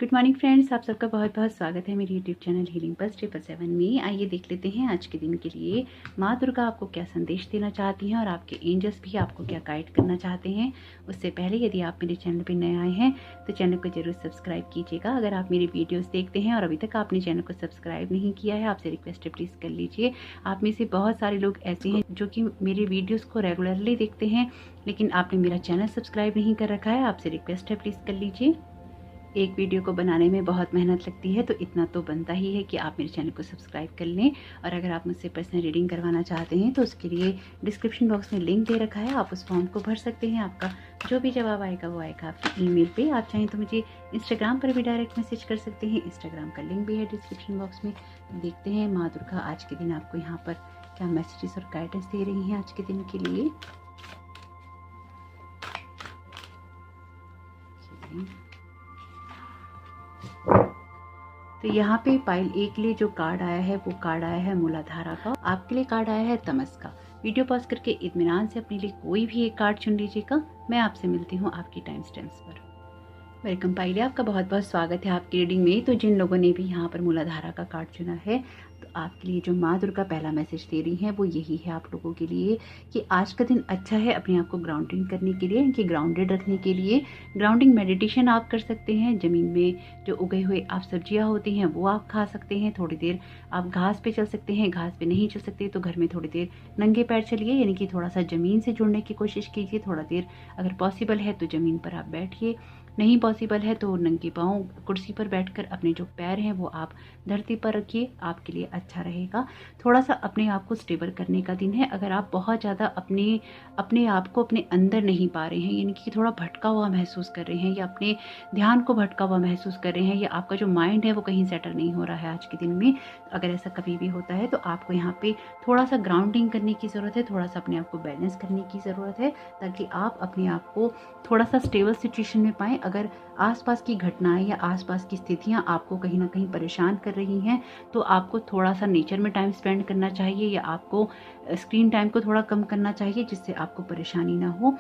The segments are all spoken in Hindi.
गुड मॉर्निंग फ्रेंड्स, आप सबका बहुत बहुत स्वागत है मेरे यूट्यूब चैनल हीलिंग पल्स 777 में। आइए देख लेते हैं आज के दिन के लिए माँ दुर्गा आपको क्या संदेश देना चाहती हैं और आपके एंजल्स भी आपको क्या गाइड करना चाहते हैं। उससे पहले यदि आप मेरे चैनल पर नए आए हैं तो चैनल को जरूर सब्सक्राइब कीजिएगा। अगर आप मेरी वीडियोज़ देखते हैं और अभी तक आपने चैनल को सब्सक्राइब नहीं किया है, आपसे रिक्वेस्ट है प्लीज़ कर लीजिए। आप में से बहुत सारे लोग ऐसे हैं जो कि मेरे वीडियोज़ को रेगुलरली देखते हैं लेकिन आपने मेरा चैनल सब्सक्राइब नहीं कर रखा है। आपसे रिक्वेस्ट है प्लीज़ कर लीजिए। एक वीडियो को बनाने में बहुत मेहनत लगती है तो इतना तो बनता ही है कि आप मेरे चैनल को सब्सक्राइब कर लें। और अगर आप मुझसे पर्सनल रीडिंग करवाना चाहते हैं तो उसके लिए डिस्क्रिप्शन बॉक्स में लिंक दे रखा है, आप उस फॉर्म को भर सकते हैं। आपका जो भी जवाब आएगा वो आएगा आपकी ईमेल पे। आप चाहें तो मुझे इंस्टाग्राम पर भी डायरेक्ट मैसेज कर सकते हैं, इंस्टाग्राम का लिंक भी है डिस्क्रिप्शन बॉक्स में। देखते हैं माँ दुर्गा आज के दिन आपको यहाँ पर क्या मैसेजेस और गाइडेंस दे रही हैं आज के दिन के लिए। तो यहाँ पे पाइल एक के लिए जो कार्ड आया है वो कार्ड आया है मूलाधारा का, आपके लिए कार्ड आया है तमस का। वीडियो पॉज करके इत्मीनान से अपने लिए कोई भी एक कार्ड चुन लीजिएगा। मैं आपसे मिलती हूँ आपकी टाइम स्टैम्प्स पर। वेलकम पाइले, आपका बहुत बहुत स्वागत है आपकी रीडिंग में। तो जिन लोगों ने भी यहाँ पर मूलाधारा का कार्ड चुना है तो आपके लिए जो माँ दुर्गा पहला मैसेज दे रही हैं वो यही है आप लोगों के लिए कि आज का दिन अच्छा है अपने आप को ग्राउंडिंग करने के लिए, इनकी ग्राउंडेड रखने के लिए। ग्राउंडिंग मेडिटेशन आप कर सकते हैं। ज़मीन में जो उगे हुए आप सब्जियां होती हैं वो आप खा सकते हैं। थोड़ी देर आप घास पे चल सकते हैं। घास पे नहीं चल सकते तो घर में थोड़ी देर नंगे पैर चलिए, यानी कि थोड़ा सा ज़मीन से जुड़ने की कोशिश कीजिए। थोड़ा देर अगर पॉसिबल है तो ज़मीन पर आप बैठिए, नहीं पॉसिबल है तो नंगे पाँव कुर्सी पर बैठकर अपने जो पैर हैं वो आप धरती पर रखिए, आपके लिए अच्छा रहेगा। थोड़ा सा अपने आप को स्टेबल करने का दिन है। अगर आप बहुत ज़्यादा अपने आप को अपने अंदर नहीं पा रहे हैं, यानी कि थोड़ा भटका हुआ महसूस कर रहे हैं या अपने ध्यान को भटका हुआ महसूस कर रहे हैं या आपका जो माइंड है वो कहीं सेटल नहीं हो रहा है आज के दिन में, अगर ऐसा कभी भी होता है तो आपको यहाँ पे थोड़ा सा ग्राउंडिंग करने की ज़रूरत है, थोड़ा सा अपने आप को बैलेंस करने की ज़रूरत है ताकि आप अपने आप को थोड़ा सा स्टेबल सिचुएशन में पाएँ। अगर आसपास की घटनाएं या आसपास की स्थितियां आपको कहीं ना कहीं परेशान कर रही हैं तो आपको थोड़ा सा नेचर में टाइम स्पेंड करना चाहिए या आपको स्क्रीन टाइम को थोड़ा कम करना चाहिए जिससे आपको परेशानी ना हो।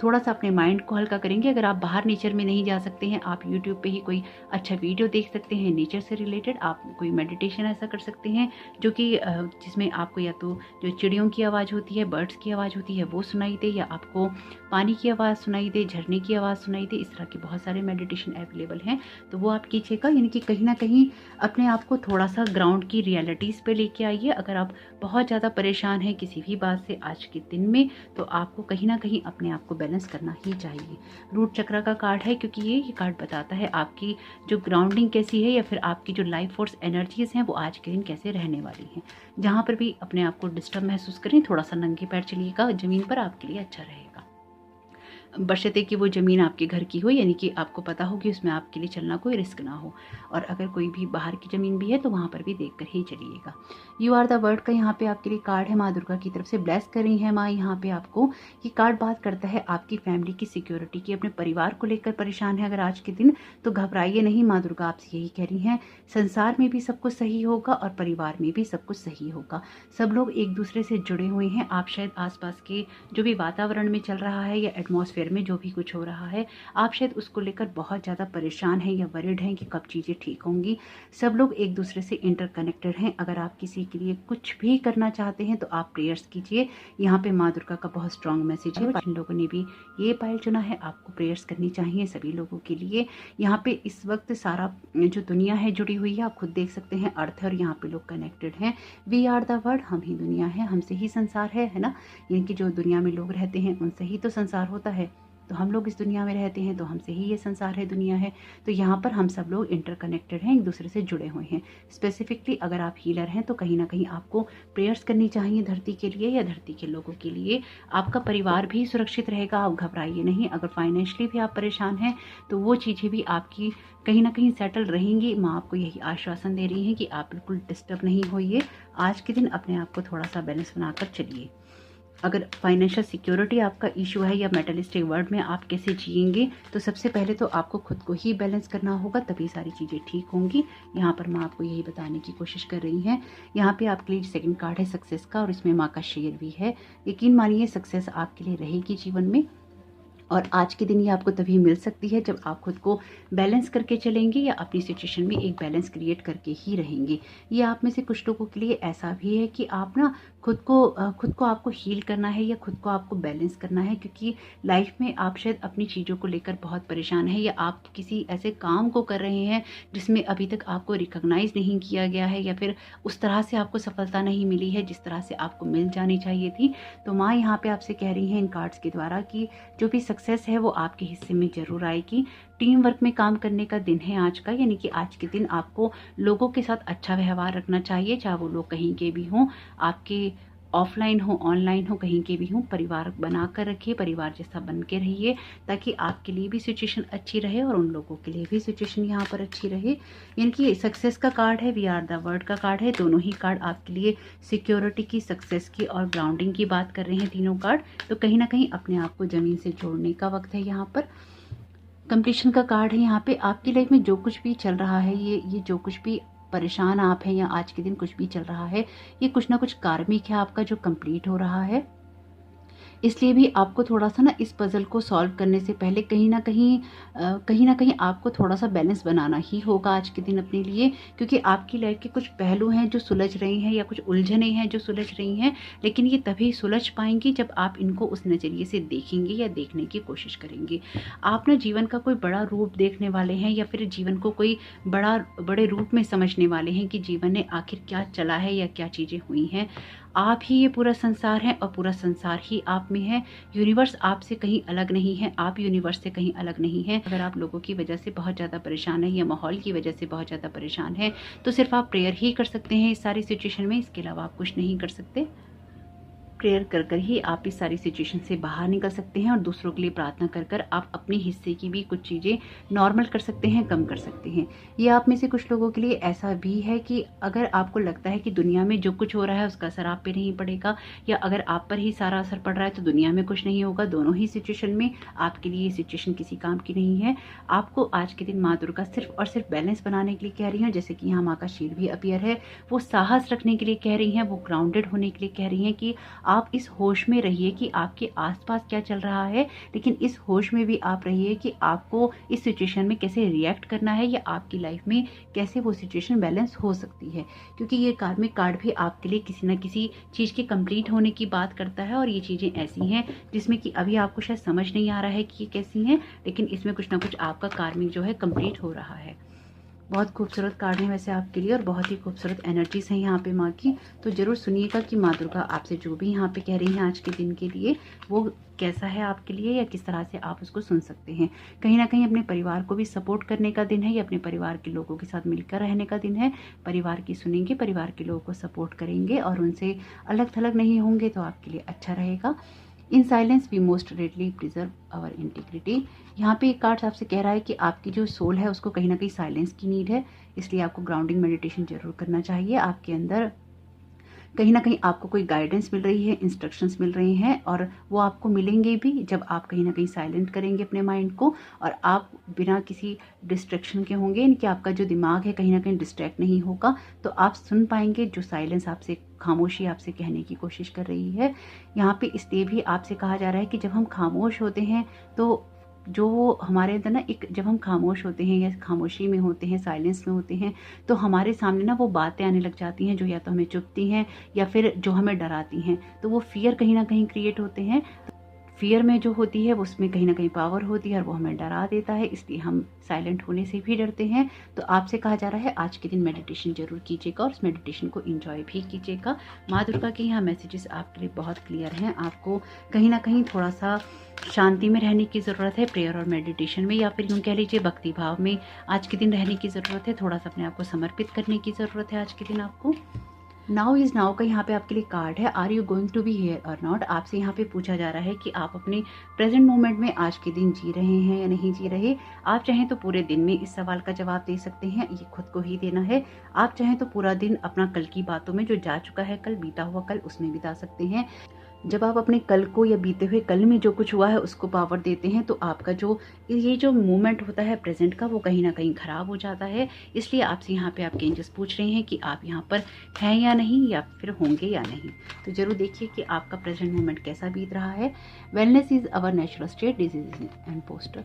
थोड़ा सा अपने माइंड को हल्का करेंगे। अगर आप बाहर नेचर में नहीं जा सकते हैं, आप यूट्यूब पे ही कोई अच्छा वीडियो देख सकते हैं नेचर से रिलेटेड। आप कोई मेडिटेशन ऐसा कर सकते हैं जो कि जिसमें आपको या तो जो चिड़ियों की आवाज़ होती है, बर्ड्स की आवाज़ होती है वो सुनाई दे, या आपको पानी की आवाज़ सुनाई दे, झरने की आवाज़ सुनाई दे। इस तरह के बहुत सारे मेडिटेशन अवेलेबल हैं तो वो आप कीजिएगा, यानी कि कहीं ना कहीं अपने आप को थोड़ा सा ग्राउंड की रियलिटीज़ पे लेके आइए। अगर आप बहुत ज़्यादा परेशान हैं किसी भी बात से आज के दिन में तो आपको कहीं ना कहीं अपने आप को बैलेंस करना ही चाहिए। रूट चक्र का कार्ड है क्योंकि ये कार्ड बताता है आपकी जो ग्राउंडिंग कैसी है या फिर आपकी जो लाइफ फोर्स एनर्जीज हैं वो आज के दिन कैसे रहने वाली हैं। जहाँ पर भी अपने आप को डिस्टर्ब महसूस करें थोड़ा सा नंगे पैर चलिएगा ज़मीन पर, आपके लिए अच्छा रहेगा। बशर्ते कि वो ज़मीन आपके घर की हो, यानी कि आपको पता हो कि उसमें आपके लिए चलना कोई रिस्क ना हो। और अगर कोई भी बाहर की ज़मीन भी है तो वहाँ पर भी देख कर ही चलिएगा। यू आर द वर्ड का यहाँ पे आपके लिए कार्ड है, माँ दुर्गा की तरफ से ब्लेस कर रही है माँ यहाँ पे आपको। ये कार्ड बात करता है आपकी फैमिली की सिक्योरिटी की। अपने परिवार को लेकर परेशान है अगर आज के दिन तो घबराइए नहीं, माँ दुर्गा आपसे यही कह रही हैं। संसार में भी सब कुछ सही होगा और परिवार में भी सब कुछ सही होगा। सब लोग एक दूसरे से जुड़े हुए हैं। आप शायद आसपास के जो भी वातावरण में चल रहा है या एटमॉस्फेयर में जो भी कुछ हो रहा है आप शायद उसको लेकर बहुत ज़्यादा परेशान हैं या वरिड हैं कि कब चीज़ें ठीक होंगी। सब लोग एक दूसरे से इंटरकनेक्टेड हैं। अगर आप किसी के लिए कुछ भी करना चाहते हैं तो आप प्रेयर्स कीजिए। यहाँ पे माँ दुर्गा का बहुत स्ट्रॉन्ग मैसेज है। जिन लोगों ने भी ये पाइल चुना है आपको प्रेयर्स करनी चाहिए सभी लोगों के लिए। यहाँ पे इस वक्त सारा जो दुनिया है जुड़ी हुई है, आप खुद देख सकते हैं अर्थ है और यहाँ पे लोग कनेक्टेड हैं। वी आर द वर्ल्ड, हम ही दुनिया है, हमसे ही संसार है ना। यानी कि जो दुनिया में लोग रहते हैं उनसे ही तो संसार होता है। तो हम लोग इस दुनिया में रहते हैं तो हमसे ही ये संसार है, दुनिया है। तो यहाँ पर हम सब लोग इंटरकनेक्टेड हैं, एक दूसरे से जुड़े हुए हैं। स्पेसिफिकली अगर आप हीलर हैं तो कहीं ना कहीं आपको प्रेयर्स करनी चाहिए धरती के लिए या धरती के लोगों के लिए। आपका परिवार भी सुरक्षित रहेगा, आप घबराइए नहीं। अगर फाइनेंशियली भी आप परेशान हैं तो वो चीज़ें भी आपकी कहीं ना कहीं सेटल रहेंगी। माँ आपको यही आश्वासन दे रही है कि आप बिल्कुल डिस्टर्ब नहीं होइए। आज के दिन अपने आप को थोड़ा सा बैलेंस बनाकर चलिए। अगर फाइनेंशियल सिक्योरिटी आपका इशू है या मेटलिस्टिक वर्ल्ड में आप कैसे जिएंगे तो सबसे पहले तो आपको खुद को ही बैलेंस करना होगा, तभी सारी चीज़ें ठीक होंगी। यहाँ पर माँ आपको यही बताने की कोशिश कर रही हैं। यहाँ पे आपके लिए सेकंड कार्ड है सक्सेस का और इसमें माँ का शेर भी है। यकीन मानिए सक्सेस आपके लिए रहेगी जीवन में। और आज के दिन ये आपको तभी मिल सकती है जब आप खुद को बैलेंस करके चलेंगे या अपनी सिचुएशन में एक बैलेंस क्रिएट करके ही रहेंगे। ये आप में से कुछ लोगों के लिए ऐसा भी है कि आप ना खुद को आपको हील करना है या खुद को आपको बैलेंस करना है, क्योंकि लाइफ में आप शायद अपनी चीज़ों को लेकर बहुत परेशान हैं या आप किसी ऐसे काम को कर रहे हैं जिसमें अभी तक आपको रिकॉग्नाइज नहीं किया गया है या फिर उस तरह से आपको सफलता नहीं मिली है जिस तरह से आपको मिल जानी चाहिए थी। तो माँ यहाँ पे आपसे कह रही हैं इन कार्ड्स के द्वारा कि जो भी सक्सेस है वो आपके हिस्से में ज़रूर आएगी। टीम वर्क में काम करने का दिन है आज का, यानी कि आज के दिन आपको लोगों के साथ अच्छा व्यवहार रखना चाहिए, चाहे वो लोग कहीं के भी हों, आपके ऑफलाइन हो ऑनलाइन हो, कहीं के भी हों। परिवार बना कर रखिए, परिवार जैसा बन के रहिए ताकि आपके लिए भी सिचुएशन अच्छी रहे और उन लोगों के लिए भी सिचुएशन यहाँ पर अच्छी रहे। यानी कि सक्सेस का कार्ड है, वी आर द वर्ल्ड का कार्ड है। दोनों ही कार्ड आपके लिए सिक्योरिटी की, सक्सेस की और ग्राउंडिंग की बात कर रहे हैं तीनों कार्ड। तो कहीं ना कहीं अपने आप को ज़मीन से जोड़ने का वक्त है। यहाँ पर कंप्लीशन का कार्ड है। यहाँ पे आपकी लाइफ में जो कुछ भी चल रहा है, ये जो कुछ भी परेशान आप हैं या आज के दिन कुछ भी चल रहा है, ये कुछ ना कुछ कार्मिक है आपका जो कंप्लीट हो रहा है। इसलिए भी आपको थोड़ा सा ना इस पज़ल को सॉल्व करने से पहले कहीं ना कहीं आपको थोड़ा सा बैलेंस बनाना ही होगा आज के दिन अपने लिए, क्योंकि आपकी लाइफ के कुछ पहलू हैं जो सुलझ रही हैं या कुछ उलझने हैं जो सुलझ रही हैं, लेकिन ये तभी सुलझ पाएंगी जब आप इनको उस नज़रिए से देखेंगे या देखने की कोशिश करेंगे। आप ना जीवन का कोई बड़ा रूप देखने वाले हैं या फिर जीवन को कोई बड़े रूप में समझने वाले हैं कि जीवन ने आखिर क्या चला है या क्या चीज़ें हुई हैं। आप ही ये पूरा संसार है और पूरा संसार ही आप में है। यूनिवर्स आपसे कहीं अलग नहीं है, आप यूनिवर्स से कहीं अलग नहीं है। अगर आप लोगों की वजह से बहुत ज़्यादा परेशान है या माहौल की वजह से बहुत ज़्यादा परेशान है तो सिर्फ आप प्रेयर ही कर सकते हैं इस सारी सिचुएशन में, इसके अलावा आप कुछ नहीं कर सकते। प्रेयर कर कर ही आप इस सारी सिचुएशन से बाहर निकल सकते हैं और दूसरों के लिए प्रार्थना कर कर आप अपने हिस्से की भी कुछ चीज़ें नॉर्मल कर सकते हैं, कम कर सकते हैं। ये आप में से कुछ लोगों के लिए ऐसा भी है कि अगर आपको लगता है कि दुनिया में जो कुछ हो रहा है उसका असर आप पे नहीं पड़ेगा या अगर आप पर ही सारा असर पड़ रहा है तो दुनिया में कुछ नहीं होगा, दोनों ही सिचुएशन में आपके लिए ये सिचुएशन किसी काम की नहीं है। आपको आज के दिन माँ दुर्गा सिर्फ और सिर्फ बैलेंस बनाने के लिए कह रही हैं, जैसे कि यहाँ माँ का शील भी अपीयर है, वो साहस रखने के लिए कह रही हैं, वो ग्राउंडेड होने के लिए कह रही हैं कि आप इस होश में रहिए कि आपके आसपास क्या चल रहा है, लेकिन इस होश में भी आप रहिए कि आपको इस सिचुएशन में कैसे रिएक्ट करना है या आपकी लाइफ में कैसे वो सिचुएशन बैलेंस हो सकती है। क्योंकि ये कार्मिक कार्ड भी आपके लिए किसी न किसी चीज़ के कंप्लीट होने की बात करता है और ये चीज़ें ऐसी हैं जिसमें कि अभी आपको शायद समझ नहीं आ रहा है कि ये कैसी हैं, लेकिन इसमें कुछ ना कुछ आपका कार्मिक जो है कंप्लीट हो रहा है। बहुत खूबसूरत कार्ड है वैसे आपके लिए और बहुत ही खूबसूरत एनर्जीज हैं यहाँ पे माँ की। तो ज़रूर सुनिएगा कि माँ दुर्गा आपसे जो भी यहाँ पे कह रही हैं आज के दिन के लिए वो कैसा है आपके लिए या किस तरह से आप उसको सुन सकते हैं। कहीं ना कहीं अपने परिवार को भी सपोर्ट करने का दिन है या अपने परिवार के लोगों के साथ मिलकर रहने का दिन है। परिवार की सुनेंगे, परिवार के लोगों को सपोर्ट करेंगे और उनसे अलग थलग नहीं होंगे तो आपके लिए अच्छा रहेगा। In silence we most readily preserve our integrity. यहाँ पे एक कार्ड आपसे कह रहा है कि आपकी जो सोल है उसको कहीं ना कहीं साइलेंस की नीड है, इसलिए आपको ग्राउंडिंग मेडिटेशन जरूर करना चाहिए। आपके अंदर कहीं ना कहीं आपको कोई गाइडेंस मिल रही है, इंस्ट्रक्शंस मिल रही हैं और वो आपको मिलेंगे भी जब आप कहीं ना कहीं साइलेंट करेंगे अपने माइंड को और आप बिना किसी डिस्ट्रैक्शन के होंगे, यानी कि आपका जो दिमाग है कहीं ना कहीं डिस्ट्रैक्ट नहीं होगा, तो आप सुन पाएंगे जो साइलेंस आपसे, खामोशी आपसे कहने की कोशिश कर रही है। यहाँ पे इसलिए भी आपसे कहा जा रहा है कि जब हम खामोश होते हैं तो जो वो हमारे अंदर ना एक, जब हम खामोश होते हैं या खामोशी में होते हैं, साइलेंस में होते हैं, तो हमारे सामने ना वो बातें आने लग जाती हैं जो या तो हमें चुभती हैं या फिर जो हमें डराती हैं। तो वो फियर कहीं ना कहीं क्रिएट होते हैं। फियर में जो होती है उसमें कहीं ना कहीं पावर होती है और वो हमें डरा देता है, इसलिए हम साइलेंट होने से भी डरते हैं। तो आपसे कहा जा रहा है आज के दिन मेडिटेशन जरूर कीजिएगा और उस मेडिटेशन को एंजॉय भी कीजिएगा। माँ दुर्गा के यहाँ मैसेजेस आपके लिए बहुत क्लियर हैं। आपको कहीं ना कहीं थोड़ा सा शांति में रहने की ज़रूरत है, प्रेयर और मेडिटेशन में, या फिर यूँ कह लीजिए भक्ति भाव में आज के दिन रहने की ज़रूरत है। थोड़ा सा अपने आप को समर्पित करने की ज़रूरत है आज के दिन आपको। नाउ इज नाउ का यहाँ पे आपके लिए कार्ड है, are you going to be here और नॉट। आपसे यहाँ पे पूछा जा रहा है कि आप अपने प्रेजेंट मोमेंट में आज के दिन जी रहे हैं या नहीं जी रहे। आप चाहें तो पूरे दिन में इस सवाल का जवाब दे सकते हैं, ये खुद को ही देना है। आप चाहें तो पूरा दिन अपना कल की बातों में, जो जा चुका है कल, बीता हुआ कल, उसमें बिता सकते हैं। जब आप अपने कल को या बीते हुए कल में जो कुछ हुआ है उसको पावर देते हैं तो आपका जो ये जो मोमेंट होता है प्रेजेंट का वो कहीं ना कहीं ख़राब हो जाता है। इसलिए आपसे यहाँ पे आपके एंजल्स पूछ रहे हैं कि आप यहाँ पर हैं या नहीं, या फिर होंगे या नहीं। तो ज़रूर देखिए कि आपका प्रेजेंट मोमेंट कैसा बीत रहा है। Wellness is our natural state, disease and poster.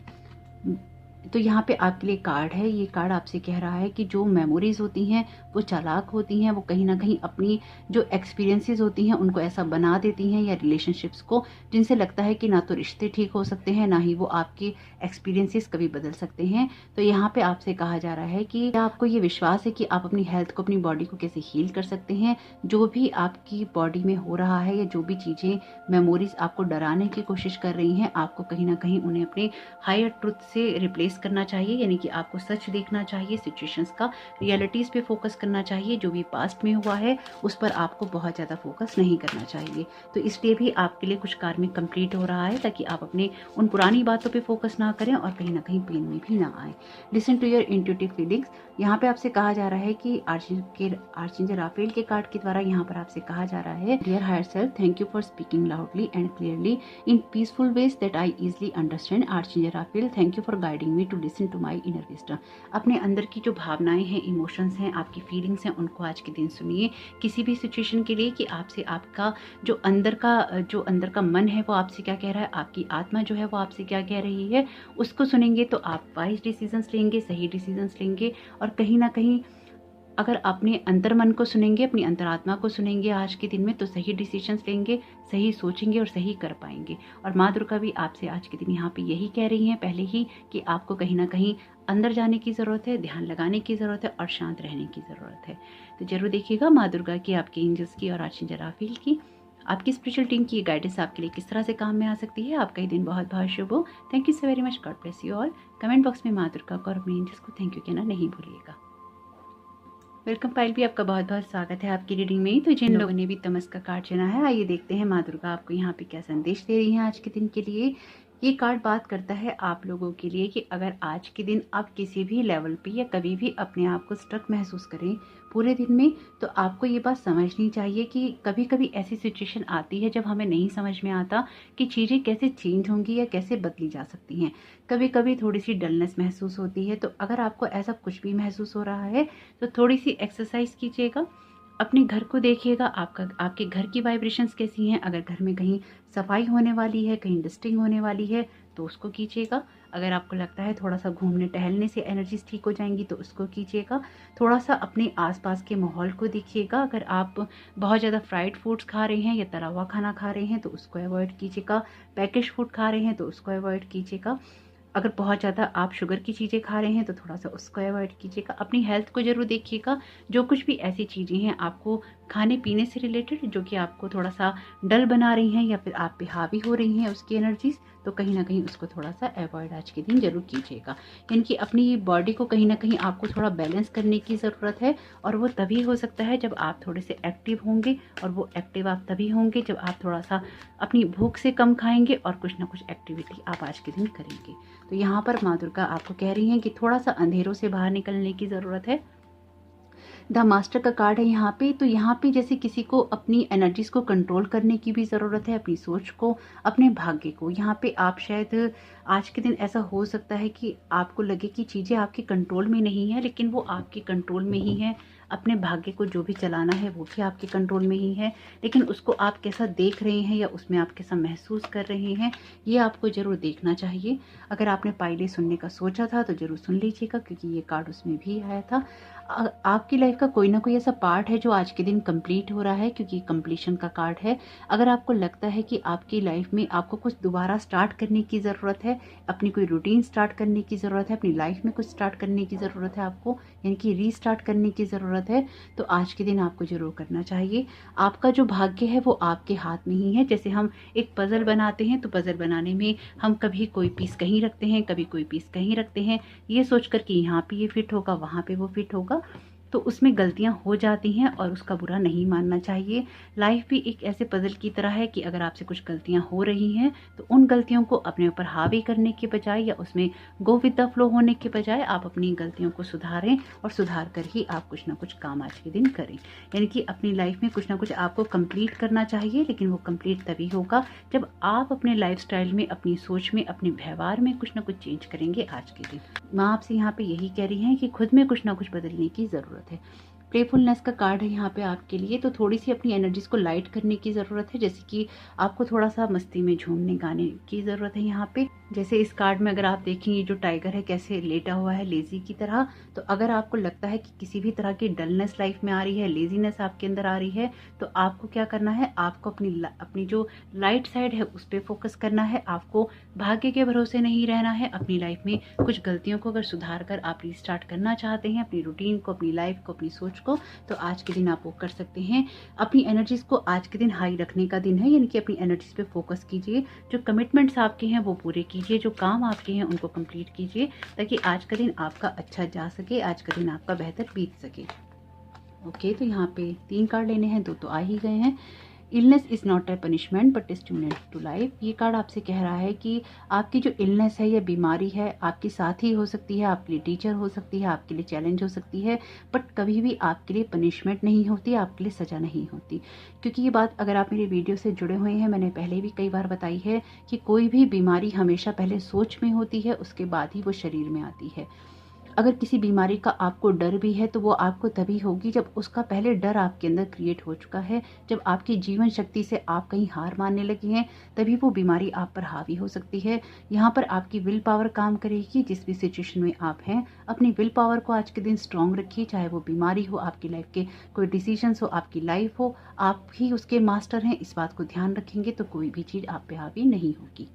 तो यहाँ पे आपके लिए कार्ड है। ये कार्ड आपसे कह रहा है कि जो मेमोरीज होती हैं वो चालाक होती हैं, वो कहीं ना कहीं अपनी जो एक्सपीरियंसेस होती हैं उनको ऐसा बना देती हैं, या रिलेशनशिप्स को, जिनसे लगता है कि ना तो रिश्ते ठीक हो सकते हैं, ना ही वो आपके एक्सपीरियंसेस कभी बदल सकते हैं। तो यहाँ पे आपसे कहा जा रहा है कि आपको ये विश्वास है कि आप अपनी हेल्थ को, अपनी बॉडी को कैसे हील कर सकते हैं। जो भी आपकी बॉडी में हो रहा है, या जो भी चीज़ें, मेमोरीज आपको डराने की कोशिश कर रही हैं, आपको कहीं ना कहीं उन्हें अपने हायर ट्रुथ से रिप्लेस करना चाहिए। यानी कि आपको सच देखना चाहिए, सिचुएशंस का, रियलिटीज पे फोकस करना चाहिए। जो भी पास्ट में हुआ है उस पर आपको बहुत ज़्यादा फोकस नहीं करना चाहिए। तो इसलिए भी आपके लिए कुछ कार्य कंप्लीट हो रहा है, ताकि आप अपने उन पुरानी बातों पे फोकस ना करें और कहीं ना कहीं पेन में भी ना आए। Listen to your intuitive feelings. यहाँ पे आपसे कहा जा रहा है कि आर्चेंजल राफेल के कार्ड के द्वारा यहाँ पर आपसे कहा जा रहा है, dear higher self, thank you for speaking loudly and clearly in peaceful ways that I easily understand. Archangel Raphael, thank you for guiding me to listen to my inner wisdom. अपने अंदर की जो भावनाएं हैं, इमोशंस हैं, आपकी फीलिंग्स हैं, उनको आज के दिन सुनिए किसी भी सिचुएशन के लिए, कि आपसे आपका जो अंदर का मन है वो आपसे क्या कह रहा है, आपकी आत्मा जो है वो आपसे क्या कह रही है, उसको सुनेंगे तो आप वाइज डिसीजंस लेंगे, सही डिसीजंस लेंगे। और कहीं ना कहीं अगर अपने अंतर मन को सुनेंगे, अपनी अंतरात्मा को सुनेंगे आज के दिन में, तो सही डिसीजंस लेंगे, सही सोचेंगे और सही कर पाएंगे। और माँ दुर्गा भी आपसे आज के दिन यहाँ पे यही कह रही हैं पहले ही, कि आपको कहीं ना कहीं अंदर जाने की ज़रूरत है, ध्यान लगाने की ज़रूरत है और शांत रहने की ज़रूरत है। तो जरूर देखिएगा माँ दुर्गा की, आपके एंजल्स की और आर्चेंजल राफेल की, आपकी स्पिरिचुअल टीम की गाइडेंस आपके लिए किस तरह से काम में आ सकती है। आपका ही दिन बहुत बहुत शुभ हो। Thank you so very much. God bless you all. Comment box में माँ दुर्गा को और अपने एंजल्स को थैंक यू कहना नहीं भूलिएगा। वेलकम पायल भी, आपका बहुत बहुत स्वागत है आपकी रीडिंग में। तो जिन लोगों ने भी तमस का कार्ड चुना है, आइए देखते हैं माँ दुर्गा आपको यहाँ पे क्या संदेश दे रही हैं आज के दिन के लिए। ये कार्ड बात करता है आप लोगों के लिए कि अगर आज के दिन आप किसी भी लेवल पे या कभी भी अपने आप को स्ट्रक महसूस करें पूरे दिन में, तो आपको ये बात समझनी चाहिए कि कभी कभी ऐसी सिचुएशन आती है जब हमें नहीं समझ में आता कि चीज़ें कैसे चेंज होंगी या कैसे बदली जा सकती हैं। कभी कभी थोड़ी सी डलनेस महसूस होती है। तो अगर आपको ऐसा कुछ भी महसूस हो रहा है तो थोड़ी सी एक्सरसाइज कीजिएगा, अपने घर को देखिएगा, आपके घर की वाइब्रेशंस कैसी हैं। अगर घर में कहीं सफाई होने वाली है, कहीं डस्टिंग होने वाली है, तो उसको कीजिएगा। अगर आपको लगता है थोड़ा सा घूमने टहलने से एनर्जीज ठीक हो जाएंगी, तो उसको कीजिएगा। थोड़ा सा अपने आसपास के माहौल को देखिएगा। अगर आप बहुत ज़्यादा फ्राइड फूड्स खा रहे हैं या तला हुआ खाना खा रहे हैं तो उसको अवॉइड कीजिएगा। पैकेज फूड खा रहे हैं तो उसको अवॉइड कीजिएगा। अगर बहुत ज़्यादा आप शुगर की चीज़ें खा रहे हैं तो थोड़ा सा उसको अवॉइड कीजिएगा। अपनी हेल्थ को जरूर देखिएगा। जो कुछ भी ऐसी चीज़ें हैं आपको खाने पीने से रिलेटेड जो कि आपको थोड़ा सा डल बना रही हैं या फिर आप पे हावी हो रही हैं उसकी एनर्जीज, तो कहीं ना कहीं उसको थोड़ा सा अवॉइड आज के दिन जरूर कीजिएगा। यानी कि अपनी बॉडी को कहीं ना कहीं आपको थोड़ा बैलेंस करने की ज़रूरत है। और वो तभी हो सकता है जब आप थोड़े से एक्टिव होंगे, और वो एक्टिव आप तभी होंगे जब आप थोड़ा सा अपनी भूख से कम खाएंगे और कुछ ना कुछ एक्टिविटी आप आज के दिन करेंगे। तो यहाँ पर माँ दुर्गा आपको कह रही हैं कि थोड़ा सा अंधेरों से बाहर निकलने की ज़रूरत है। द मास्टर का कार्ड है यहाँ पे। तो यहाँ पे जैसे किसी को अपनी एनर्जीज को कंट्रोल करने की भी ज़रूरत है, अपनी सोच को, अपने भाग्य को। यहाँ पे आप शायद आज के दिन ऐसा हो सकता है कि आपको लगे कि चीज़ें आपके कंट्रोल में नहीं है, लेकिन वो आपके कंट्रोल में ही है। अपने भाग्य को जो भी चलाना है वो भी आपके कंट्रोल में ही है, लेकिन उसको आप कैसा देख रहे हैं या उसमें आप कैसा महसूस कर रहे हैं, ये आपको ज़रूर देखना चाहिए। अगर आपने पाइले सुनने का सोचा था तो ज़रूर सुन लीजिएगा, क्योंकि ये कार्ड उसमें भी आया था। आपकी लाइफ का कोई ना कोई ऐसा पार्ट है जो आज के दिन कंप्लीट हो रहा है, क्योंकि कंप्लीशन का कार्ड है। अगर आपको लगता है कि आपकी लाइफ में आपको कुछ दोबारा स्टार्ट करने की ज़रूरत है, अपनी कोई रूटीन स्टार्ट करने की ज़रूरत है, अपनी लाइफ में कुछ स्टार्ट करने की ज़रूरत है आपको, यानी कि रीस्टार्ट करने की ज़रूरत है, तो आज के दिन आपको ज़रूर करना चाहिए। आपका जो भाग्य है वो आपके हाथ में ही है। जैसे हम एक पज़ल बनाते हैं तो पज़ल बनाने में हम कभी कोई पीस कहीं रखते हैं, कभी कोई पीस कहीं रखते हैं, ये सोच कर कि यहाँ पे ये फिट होगा, वहाँ पे वो फिट होगा। तो उसमें गलतियां हो जाती हैं और उसका बुरा नहीं मानना चाहिए। लाइफ भी एक ऐसे पजल की तरह है कि अगर आपसे कुछ गलतियां हो रही हैं तो उन गलतियों को अपने ऊपर हावी करने के बजाय या उसमें गो विद द फ्लो होने के बजाय आप अपनी गलतियों को सुधारें और सुधार कर ही आप कुछ ना कुछ काम आज के दिन करें। यानी कि अपनी लाइफ में कुछ ना कुछ आपको कंप्लीट करना चाहिए, लेकिन वो कंप्लीट तभी होगा जब आप अपने लाइफस्टाइल में, अपनी सोच में, अपने व्यवहार में कुछ ना कुछ चेंज करेंगे आज के दिन। माँ आपसे यहाँ पे यही कह रही हैं कि खुद में कुछ ना कुछ बदलने की ज़रूरत है। प्लेफुलनेस का कार्ड है यहाँ पे आपके लिए, तो थोड़ी सी अपनी एनर्जीज को लाइट करने की ज़रूरत है, जैसे कि आपको थोड़ा सा मस्ती में झूमने गाने की ज़रूरत है यहाँ पे। जैसे इस कार्ड में अगर आप देखेंगे जो टाइगर है कैसे लेटा हुआ है लेजी की तरह, तो अगर आपको लगता है कि किसी भी तरह की डलनेस लाइफ में आ रही है, लेजीनेस आपके अंदर आ रही है, तो आपको क्या करना है, आपको अपनी जो लाइट साइड है उस पर फोकस करना है। आपको भाग्य के भरोसे नहीं रहना है। अपनी लाइफ में कुछ गलतियों को अगर सुधार कर आप रिस्टार्ट करना चाहते हैं, अपनी रूटीन को, अपनी लाइफ को, अपनी सोच को, तो आज के दिन आप वो कर सकते हैं। अपनी एनर्जीज को आज के दिन हाई रखने का दिन है, यानी कि अपनी एनर्जीज पे फोकस कीजिए। जो कमिटमेंट्स आपके हैं वो पूरे कीजिए, जो काम आपके हैं उनको कंप्लीट कीजिए, ताकि आज का दिन आपका अच्छा जा सके, आज का दिन आपका बेहतर बीत सके। ओके, तो यहाँ पे 3 कार्ड लेने हैं, 2 तो आ ही गए हैं। Illness is not a punishment but stimulant to life. ये कार्ड आपसे कह रहा है कि आपकी जो इलनेस है या बीमारी है आपके साथ ही हो सकती है, आपके लिए टीचर हो सकती है, आपके लिए चैलेंज हो सकती है, बट कभी भी आपके लिए पनिशमेंट नहीं होती, आपके लिए सज़ा नहीं होती। क्योंकि ये बात अगर आप मेरी वीडियो से जुड़े हुए हैं, मैंने पहले भी कई बार बताई है कि कोई भी बीमारी हमेशा पहले सोच में होती है, उसके बाद ही वो शरीर में आती है। अगर किसी बीमारी का आपको डर भी है तो वो आपको तभी होगी जब उसका पहले डर आपके अंदर क्रिएट हो चुका है, जब आपकी जीवन शक्ति से आप कहीं हार मानने लगे हैं, तभी वो बीमारी आप पर हावी हो सकती है। यहाँ पर आपकी विल पावर काम करेगी। जिस भी सिचुएशन में आप हैं, अपनी विल पावर को आज के दिन स्ट्रॉन्ग रखिए। चाहे वो बीमारी हो, आपकी लाइफ के कोई डिसीजंस हो, आपकी लाइफ हो, आप ही उसके मास्टर हैं, इस बात को ध्यान रखेंगे तो कोई भी चीज़ आप पे हावी नहीं होगी।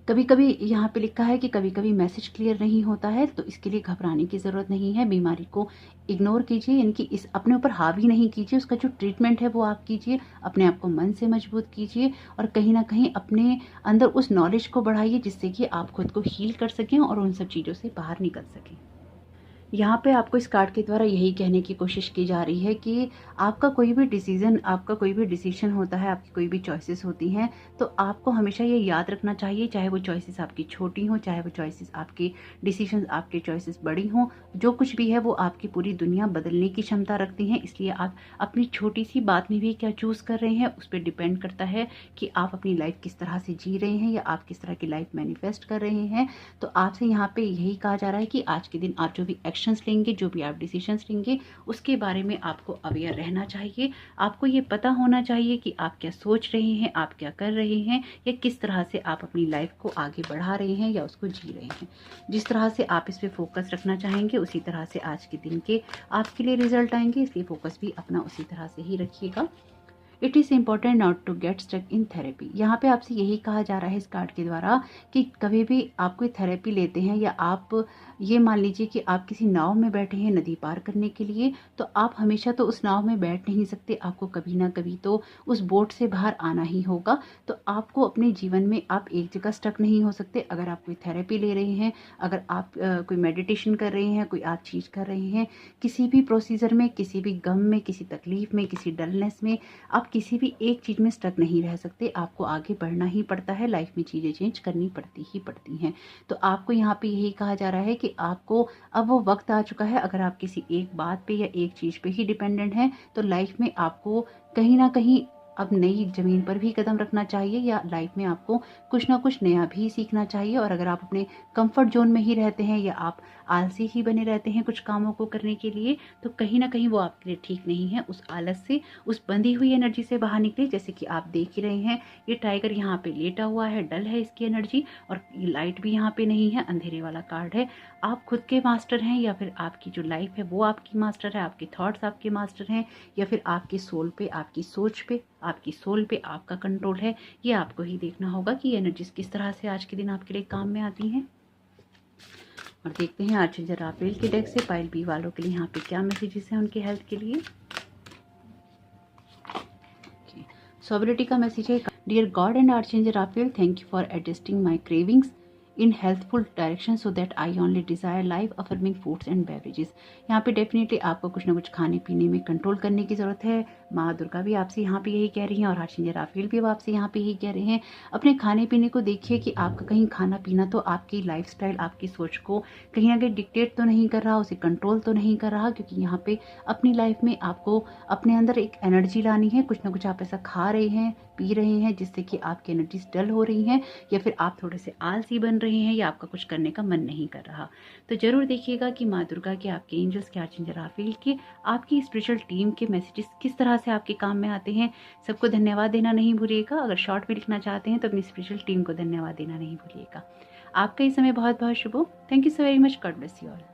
कभी कभी यहाँ पे लिखा है कि कभी कभी मैसेज क्लियर नहीं होता है, तो इसके लिए घबराने की ज़रूरत नहीं है। बीमारी को इग्नोर कीजिए, यानी कि इस अपने ऊपर हावी नहीं कीजिए, उसका जो ट्रीटमेंट है वो आप कीजिए। अपने आप को मन से मजबूत कीजिए और कहीं ना कहीं अपने अंदर उस नॉलेज को बढ़ाइए जिससे कि आप खुद को हील कर सकें और उन सब चीज़ों से बाहर निकल सकें। यहाँ पे आपको इस कार्ड के द्वारा यही कहने की कोशिश की जा रही है कि आपका कोई भी डिसीजन होता है, आपकी कोई भी चॉइसेस होती हैं, तो आपको हमेशा ये याद रखना चाहिए, चाहे वो चॉइसेस आपकी छोटी हों, चाहे वो चॉइसेस आपके डिसीजन आपके चॉइसेस बड़ी हों, जो कुछ भी है वो आपकी पूरी दुनिया बदलने की क्षमता रखती हैं। इसलिए आप अपनी छोटी सी बात में भी क्या चूज़ कर रहे हैं उस पर डिपेंड करता है कि आप अपनी लाइफ किस तरह से जी रहे हैं या आप किस तरह की लाइफ मैनिफेस्ट कर रहे हैं। तो आपसे यहाँ पे यही कहा जा रहा है कि आज के दिन आप जो भी एक्शंस लेंगे, जो भी आप डिसीजंस लेंगे, उसके बारे में आपको अवेयर रहना चाहिए। आपको ये पता होना चाहिए कि आप क्या सोच रहे हैं, आप क्या कर रहे हैं, या किस तरह से आप अपनी लाइफ को आगे बढ़ा रहे हैं या उसको जी रहे हैं। जिस तरह से आप इस पर फोकस रखना चाहेंगे उसी तरह से आज के दिन के आपके लिए रिजल्ट आएंगे, इसलिए फोकस भी अपना उसी तरह से ही रखिएगा। It is important not to get stuck in therapy. यहाँ पे आपसे यही कहा जा रहा है इस कार्ड के द्वारा कि कभी भी आप कोई थेरेपी लेते हैं या आप ये मान लीजिए कि आप किसी नाव में बैठे हैं नदी पार करने के लिए, तो आप हमेशा तो उस नाव में बैठ नहीं सकते, आपको कभी ना कभी तो उस बोट से बाहर आना ही होगा। तो आपको अपने जीवन में आप एक जगह स्टक नहीं हो सकते। अगर आप कोई थेरेपी ले रहे हैं, अगर आप कोई मेडिटेशन कर रहे हैं, कोई आप चीज़ कर रहे हैं, किसी भी प्रोसीजर में, किसी भी गम में, किसी तकलीफ में, किसी डलनेस में, आप किसी भी एक चीज़ में स्टक नहीं रह सकते। आपको आगे बढ़ना ही पड़ता है, लाइफ में चीज़ें चेंज करनी पड़ती ही पड़ती हैं। तो आपको यहाँ पे यही कहा जा रहा है कि आपको अब वो वक्त आ चुका है, अगर आप किसी एक बात पे या एक चीज़ पे ही डिपेंडेंट हैं, तो लाइफ में आपको कहीं ना कहीं अब नई ज़मीन पर भी कदम रखना चाहिए या लाइफ में आपको कुछ ना कुछ नया भी सीखना चाहिए। और अगर आप अपने कंफर्ट जोन में ही रहते हैं या आप आलसी ही बने रहते हैं कुछ कामों को करने के लिए, तो कहीं ना कहीं वो आपके लिए ठीक नहीं है। उस आलस से, उस बंधी हुई एनर्जी से बाहर निकले। जैसे कि आप देख ही रहे हैं, ये टाइगर यहाँ पे लेटा हुआ है, डल है इसकी एनर्जी, और लाइट भी यहाँ पे नहीं है, अंधेरे वाला कार्ड है। आप खुद के मास्टर हैं या फिर आपकी जो लाइफ है वो आपकी मास्टर है, आपके थॉट्स आपके मास्टर हैं, या फिर आपके सोल पे, आपकी सोच पे, आपकी सोल पे आपका कंट्रोल है। ये आपको ही देखना होगा कि एनर्जीज किस तरह से आज के दिन आपके लिए काम में आती हैं। और देखते हैं आर्चेंजल राफेल के डेक से पाइल बी वालों के लिए यहाँ पे क्या मैसेजेस हैं उनके हेल्थ के लिए। सॉबिलिटी का मैसेज है, dear God and archangel Raphael, thank you for adjusting my cravings in healthful direction so that I only desire life affirming foods and beverages. यहाँ पे डेफिनेटली आपको कुछ ना कुछ खाने पीने में कंट्रोल करने की ज़रूरत है। माँ दुर्गा भी आपसे यहाँ पे यही कह रही हैं और आर्चेंजल राफेल भी अब आपसे यहाँ पे यही कह रहे हैं। अपने खाने पीने को देखिए कि आपका कहीं खाना पीना तो आपकी लाइफस्टाइल, आपकी सोच को कहीं ना कहीं डिक्टेट तो नहीं कर रहा, उसे कंट्रोल तो नहीं कर रहा, क्योंकि यहाँ पे अपनी लाइफ में आपको अपने अंदर एक एनर्जी लानी है। कुछ ना कुछ आप ऐसा खा रहे हैं, पी रहे हैं जिससे कि आपकी एनर्जीज डल हो रही हैं, या फिर आप थोड़े से आलसी बन रहे हैं, या आपका कुछ करने का मन नहीं कर रहा। तो ज़रूर देखिएगा कि माँ दुर्गा के, आपके एंजल्स के, आर्चेंजल राफेल के, आपकी स्पिरिचुअल टीम के मैसेजेस किस तरह से आपके काम में आते हैं। सबको धन्यवाद देना नहीं भूलिएगा। अगर शॉर्ट में लिखना चाहते हैं तो अपनी स्पिरिचुअल टीम को धन्यवाद देना नहीं भूलिएगा। आपका ये समय बहुत बहुत शुभ हो। Thank you so very much. God bless you all.